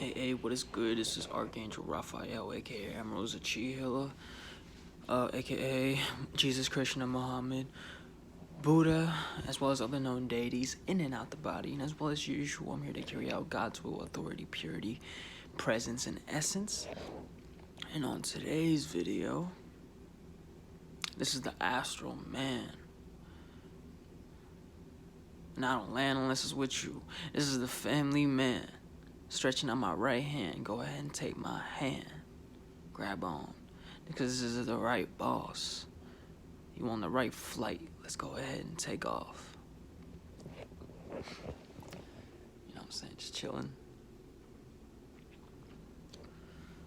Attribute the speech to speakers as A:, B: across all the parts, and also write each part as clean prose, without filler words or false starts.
A: Hey, what is good? This is Archangel Raphael, aka Emrall Imran, aka Jesus, Krishna, Muhammad, Buddha, as well as other known deities in and out the body. And as well as usual, I'm here to carry out God's will, authority, purity, presence, and essence. And on today's video, this is the astral man. And I don't land unless it's with you. This is the family man. Stretching out my right hand, go ahead and take my hand. Grab on, because this is the right boss. You on the right flight. Let's go ahead and take off. You know what I'm saying? Just chilling.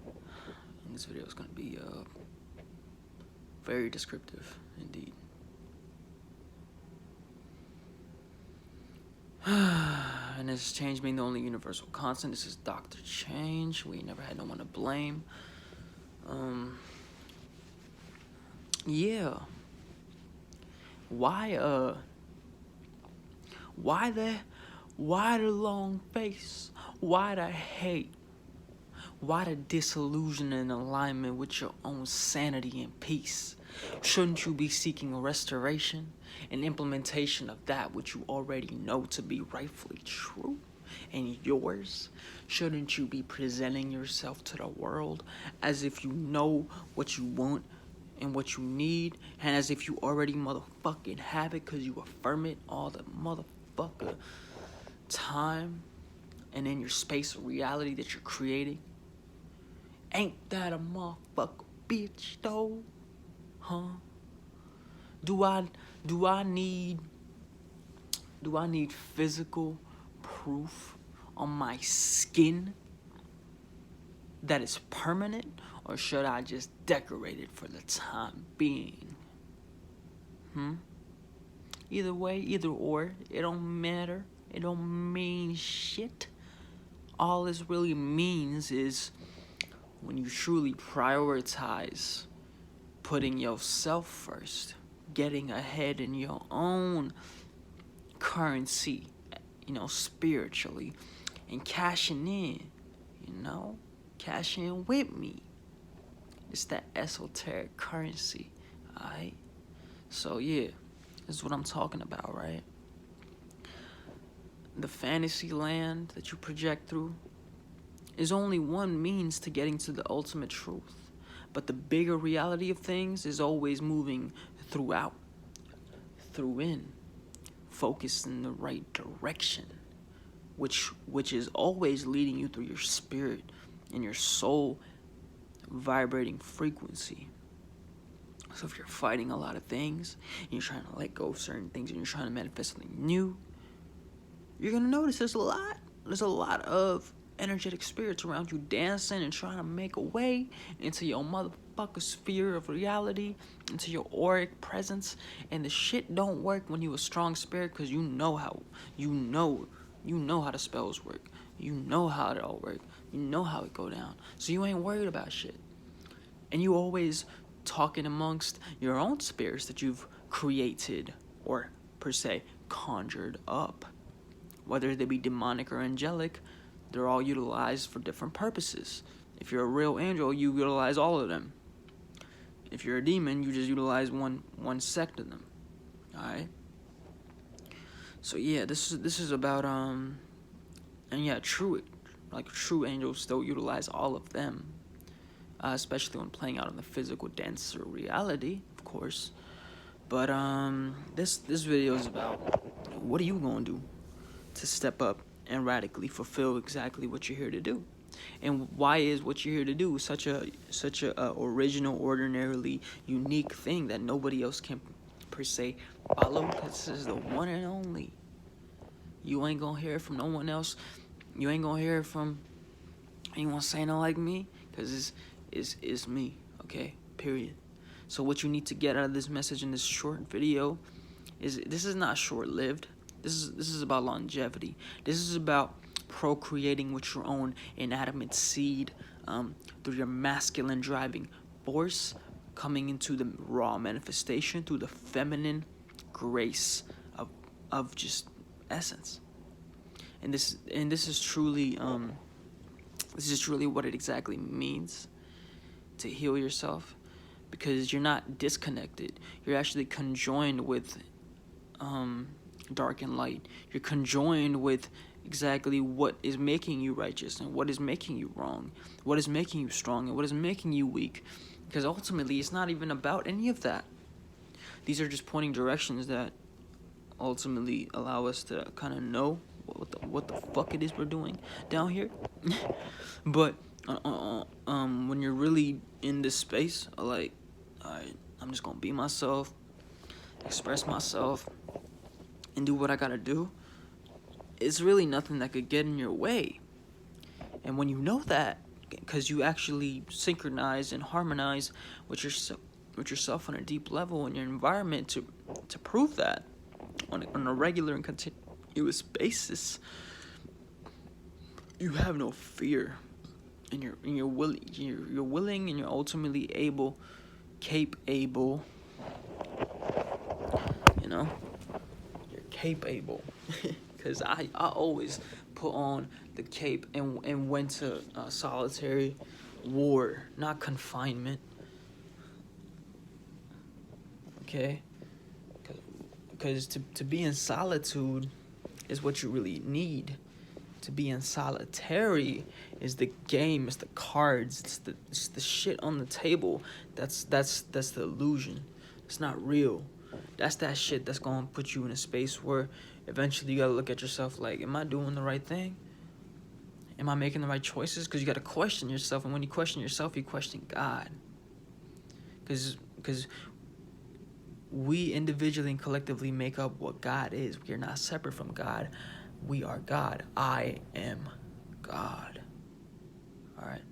A: And this video is going to be very descriptive indeed. And this change being the only universal constant. This is Dr. Change. We never had no one to blame. Yeah. Why the long face? Why the hate? Why the disillusion and alignment with your own sanity and peace? Shouldn't you be seeking a restoration and implementation of that which you already know to be rightfully true and yours? Shouldn't you be presenting yourself to the world as if you know what you want and what you need, and as if you already motherfucking have it because you affirm it all the motherfucker time and in your space of reality that you're creating? Ain't that a motherfucker bitch though? Huh? Do I need physical proof on my skin that is permanent, or should I just decorate it for the time being? Either way, either or, it don't matter. It don't mean shit. All this really means is when you truly prioritize putting yourself first, getting ahead in your own currency, spiritually, and cashing in, cash in with me. It's that esoteric currency, alright? So yeah, this is what I'm talking about, right? The fantasy land that you project through is only one means to getting to the ultimate truth. But the bigger reality of things is always moving through in, focused in the right direction, which is always leading you through your spirit and your soul vibrating frequency. So if you're fighting a lot of things and you're trying to let go of certain things and you're trying to manifest something new, you're gonna notice there's a lot of energetic spirits around you dancing and trying to make a way into your motherfucker sphere of reality, into your auric presence. And the shit don't work when you a strong spirit, because you know how the spells work. You know how it all work. You know how it go down. So you ain't worried about shit. And you always talking amongst your own spirits that you've created or per se conjured up. Whether they be demonic or angelic, they're all utilized for different purposes. If you're a real angel, you utilize all of them. If you're a demon, you just utilize one sect of them. Alright? So yeah, this is about and yeah, true angels still utilize all of them. Especially when playing out in the physical denser reality, of course. But this video is about what are you gonna do to step up and radically fulfill exactly what you're here to do, and why is what you're here to do such a original, ordinarily unique thing that nobody else can per se follow, because this is the one and only. You ain't gonna hear it from no one else. You ain't gonna hear it from anyone saying it like me, because it's me, okay, period. So what you need to get out of this message in this short video is this is not short-lived. This is about longevity. This is about procreating with your own inanimate seed through your masculine driving force, coming into the raw manifestation through the feminine grace of just essence. And this is truly This is truly what it exactly means to heal yourself, because you're not disconnected. You're actually conjoined with dark and light. You're conjoined with exactly what is making you righteous and what is making you wrong, what is making you strong and what is making you weak. Because ultimately, it's not even about any of that. These are just pointing directions that ultimately allow us to kind of know what the fuck it is we're doing down here. But when you're really in this space, like, alright, I'm just gonna be myself, express myself, and do what I gotta do, it's really nothing that could get in your way. And when you know that, because you actually synchronize and harmonize with yourself on a deep level in your environment to prove that on a regular and continuous basis, you have no fear, and you're willing, and you're ultimately capable. You know, you're capable. Because I always put on the cape and went to solitary war, not confinement. Okay? Because to be in solitude is what you really need. To be in solitary is the game, it's the cards, it's the shit on the table. That's the illusion. It's not real. That's that shit that's gonna put you in a space where eventually you gotta look at yourself like, am I doing the right thing? Am I making the right choices? Because you gotta question yourself, and when you question yourself, you question God. Because we individually and collectively make up what God is. We are not separate from God. We are God. I am God. All right.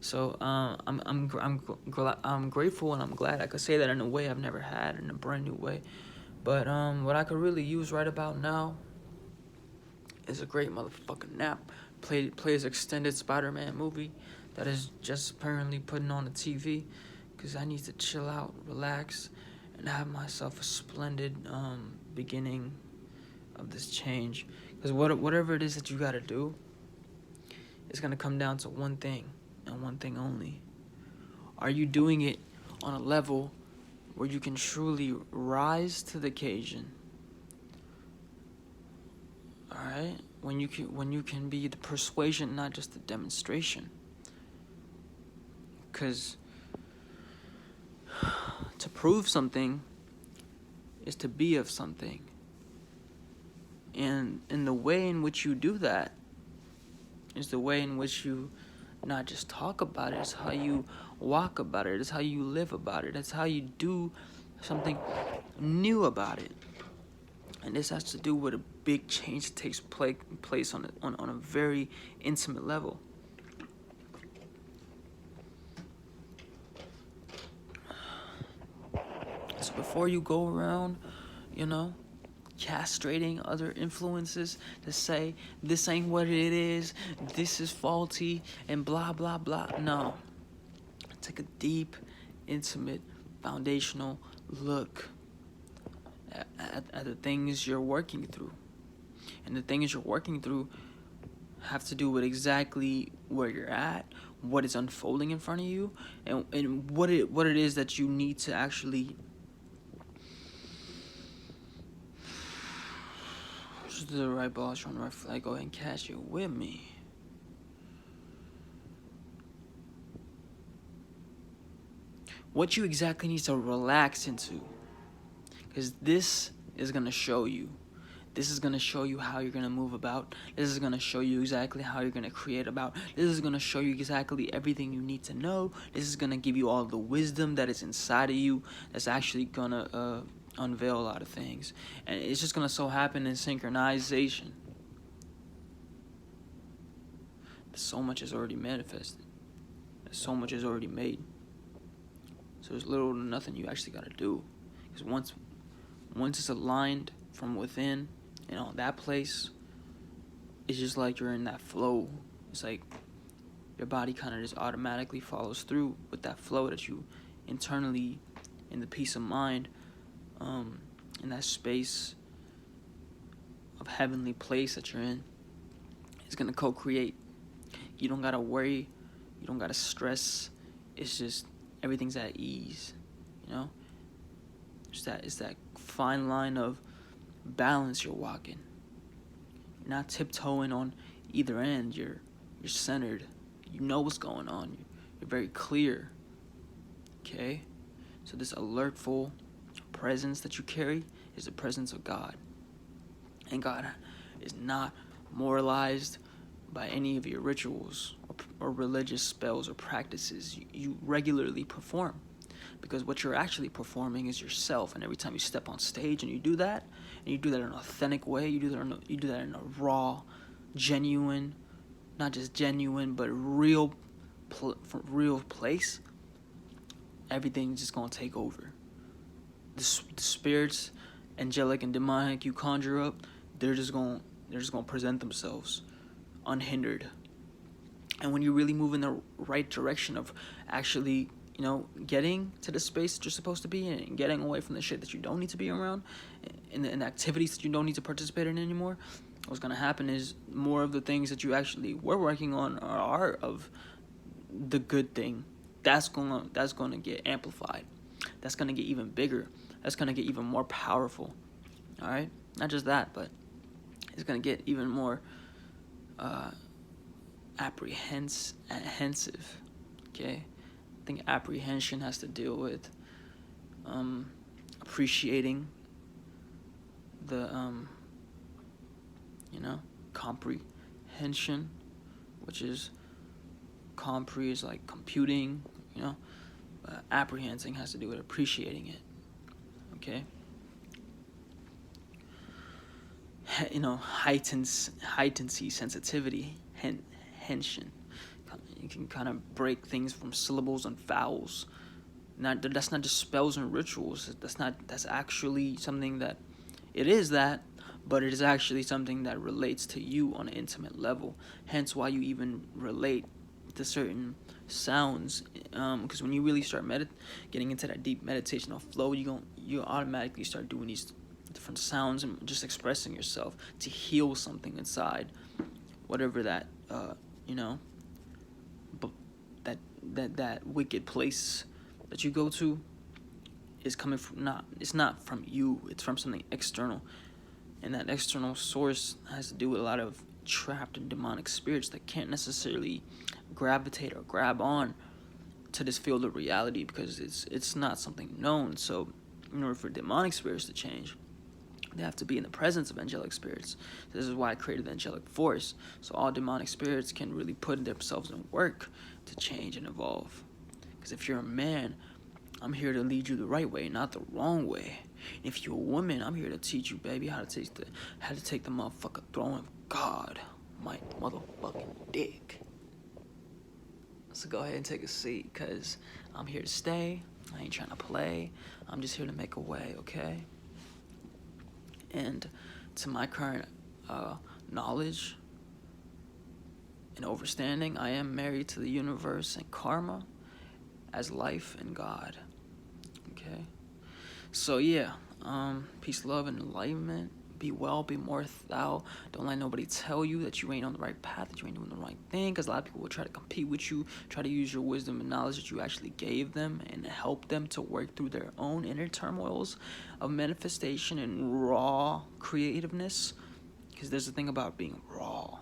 A: So I'm grateful, and I'm glad I could say that in a way I've never had, in a brand new way. But what I could really use right about now is a great motherfucking nap. Plays extended Spider-Man movie that is just apparently putting on the TV, because I need to chill out, relax, and have myself a splendid beginning of this change. Because whatever it is that you gotta do, it's gonna come down to one thing and one thing only. Are you doing it on a level where you can truly rise to the occasion? All right, when you can be the persuasion, not just the demonstration. Because to prove something is to be of something. And the way in which you do that is the way in which you not just talk about it, it's how you walk about it, it's how you live about it, it's how you do something new about it. And this has to do with a big change that takes place on a very intimate level. So before you go around, castrating other influences to say this ain't what it is, this is faulty, and blah blah blah. No. Take a deep, intimate, foundational look at the things you're working through. And the things you're working through have to do with exactly where you're at, what is unfolding in front of you, and what it is that you need to actually the right ball, trying the right flag, go ahead and catch it with me. What you exactly need to relax into, because this is going to show you. This is going to show you how you're going to move about. This is going to show you exactly how you're going to create about. This is going to show you exactly everything you need to know. This is going to give you all the wisdom that is inside of you that's actually going to unveil a lot of things. And it's just going to so happen in synchronization. So much is already manifested. So much is already made. So there's little to nothing you actually got to do. Because once it's aligned from within, that place, it's just like you're in that flow. It's like your body kind of just automatically follows through with that flow that you internally, in the peace of mind, in that space of heavenly place that you're in, is going to co-create. You don't gotta worry. You don't gotta stress. It's just everything's at ease. You know, it's that fine line of balance you're walking. You're not tiptoeing on either end. You're centered. You know what's going on. You're very clear. Okay, so this alertful presence that you carry is the presence of God, and God is not moralized by any of your rituals or religious spells or practices you regularly perform, because what you're actually performing is yourself. And every time you step on stage and you do that in an authentic way, you do that in a raw, genuine, not just genuine but real place, everything's just gonna take over. The spirits, angelic and demonic, you conjure up, they're just gonna present themselves unhindered. And when you really move in the right direction of actually, you know, getting to the space that you're supposed to be in and getting away from the shit that you don't need to be around and the activities that you don't need to participate in anymore, what's gonna happen is more of the things that you actually were working on are of the good thing. That's gonna get amplified. That's gonna get even bigger. That's gonna get even more powerful. All right, not just that, but it's gonna get even more apprehensive. Okay, I think apprehension has to deal with appreciating the comprehension, which is compre is like computing, you know. Apprehending has to do with appreciating it. Okay. You know, heightens sensitivity, hension. You can kind of break things from syllables and vowels. That's not just spells and rituals. That's actually something that, it is that, but it is actually something that relates to you on an intimate level. Hence why you even relate to certain sounds, because when you really start getting into that deep meditational flow, you automatically start doing these different sounds and just expressing yourself to heal something inside, whatever that that wicked place that you go to is coming from. It's not from you, it's from something external, and that external source has to do with a lot of trapped and demonic spirits that can't necessarily gravitate or grab on to this field of reality because it's not something known. So in order for demonic spirits to change, they have to be in the presence of angelic spirits. This is why I created the angelic force, so all demonic spirits can really put themselves in work to change and evolve. Because if you're a man, I'm here to lead you the right way, not the wrong way. If you're a woman, I'm here to teach you, baby, how to take the motherfucking throne of God, my motherfucking dick. So go ahead and take a seat, because I'm here to stay. I ain't trying to play. I'm just here to make a way, okay? And to my current knowledge and understanding, I am married to the universe and karma as life and God. Okay? So yeah, peace, love, and enlightenment. Be well, be more thou. Don't let nobody tell you that you ain't on the right path, that you ain't doing the right thing, because a lot of people will try to compete with you, try to use your wisdom and knowledge that you actually gave them and help them to work through their own inner turmoils of manifestation and raw creativeness. Because there's a thing about being raw.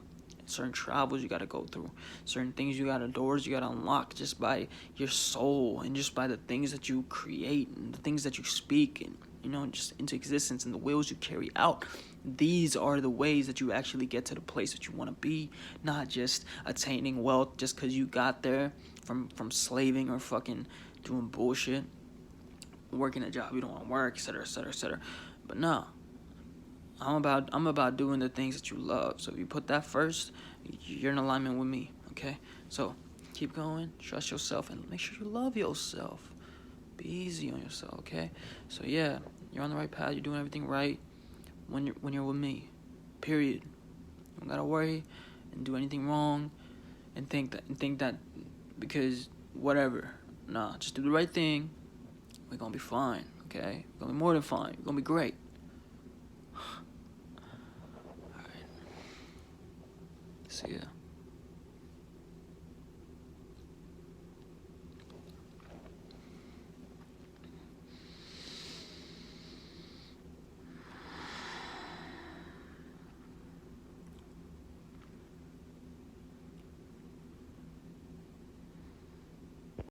A: Certain travels you got to go through, certain things you got to, doors you got to unlock just by your soul and just by the things that you create and the things that you speak and, you know, just into existence and the wills you carry out. These are the ways that you actually get to the place that you want to be, not just attaining wealth just because you got there from slaving or fucking doing bullshit, working a job you don't want to work, etc., etc., etc. But no, I'm about doing the things that you love. So if you put that first, you're in alignment with me, okay? So keep going, trust yourself, and make sure you love yourself. Be easy on yourself, okay? So yeah, you're on the right path. You're doing everything right when you're with me. Period. You don't gotta worry and do anything wrong and think that because whatever. Nah, just do the right thing. We're gonna be fine, okay? We're gonna be more than fine. We're gonna be great. All right. See ya.